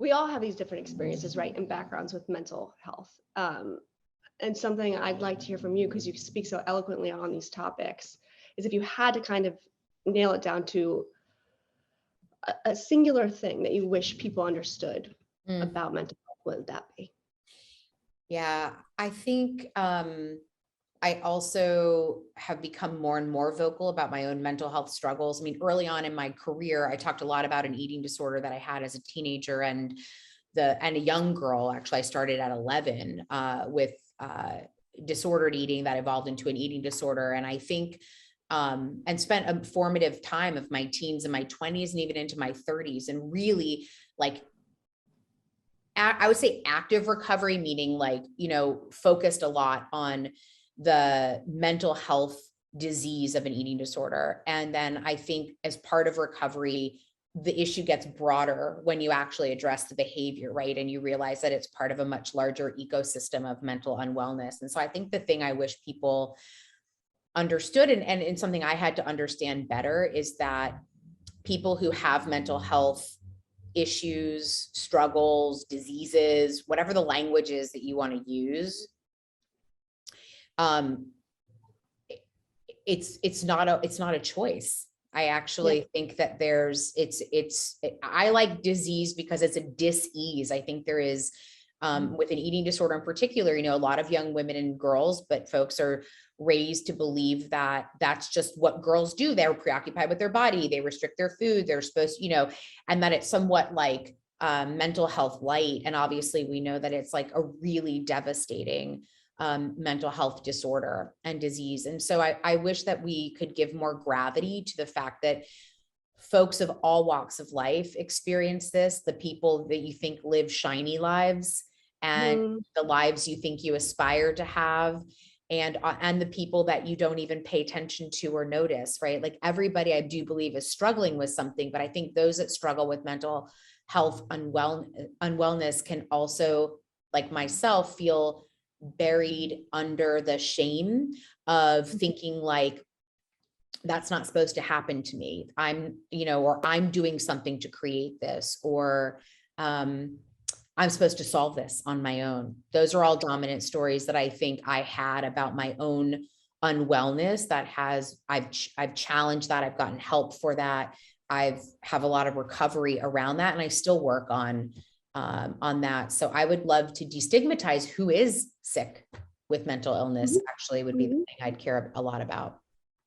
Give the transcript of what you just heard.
we all have these different experiences, right, and backgrounds with mental health. And something I'd like to hear from you, because you speak so eloquently on these topics, is if you had to kind of nail it down to a singular thing that you wish people understood about mental health, what would that be? Yeah, I think I also have become more and more vocal about my own mental health struggles. I mean, early on in my career, I talked a lot about an eating disorder that I had as a teenager and a young girl. Actually, I started at 11 with disordered eating that evolved into an eating disorder. And I think and spent a formative time of my teens and my 20s and even into my 30s, and really like I would say active recovery, meaning like, you know, focused a lot on the mental health disease of an eating disorder. And then I think as part of recovery, the issue gets broader when you actually address the behavior, right? And you realize that it's part of a much larger ecosystem of mental unwellness. And so I think the thing I wish people understood, and something I had to understand better, is that people who have mental health issues, struggles, diseases, whatever the language is that you want to use, it's not a choice. I actually think that I like disease because it's a dis-ease. I think there is with an eating disorder in particular, you know, a lot of young women and girls, but folks are raised to believe that that's just what girls do. They're preoccupied with their body. They restrict their food. They're supposed to, you know, and that it's somewhat like mental health light. And obviously we know that it's like a really devastating mental health disorder and disease. And so I wish that we could give more gravity to the fact that folks of all walks of life experience this, the people that you think live shiny lives and the lives you think you aspire to have, and the people that you don't even pay attention to or notice, right? Like everybody, I do believe, is struggling with something, but I think those that struggle with mental health unwellness can also, like myself, feel buried under the shame of thinking like, that's not supposed to happen to me. I'm, you know, or I'm doing something to create this, or I'm supposed to solve this on my own. Those are all dominant stories that I think I had about my own unwellness that I've challenged that. I've gotten help for that. Have a lot of recovery around that. And I still work on that. So I would love to destigmatize who is sick with mental illness, actually would be the thing I'd care a lot about.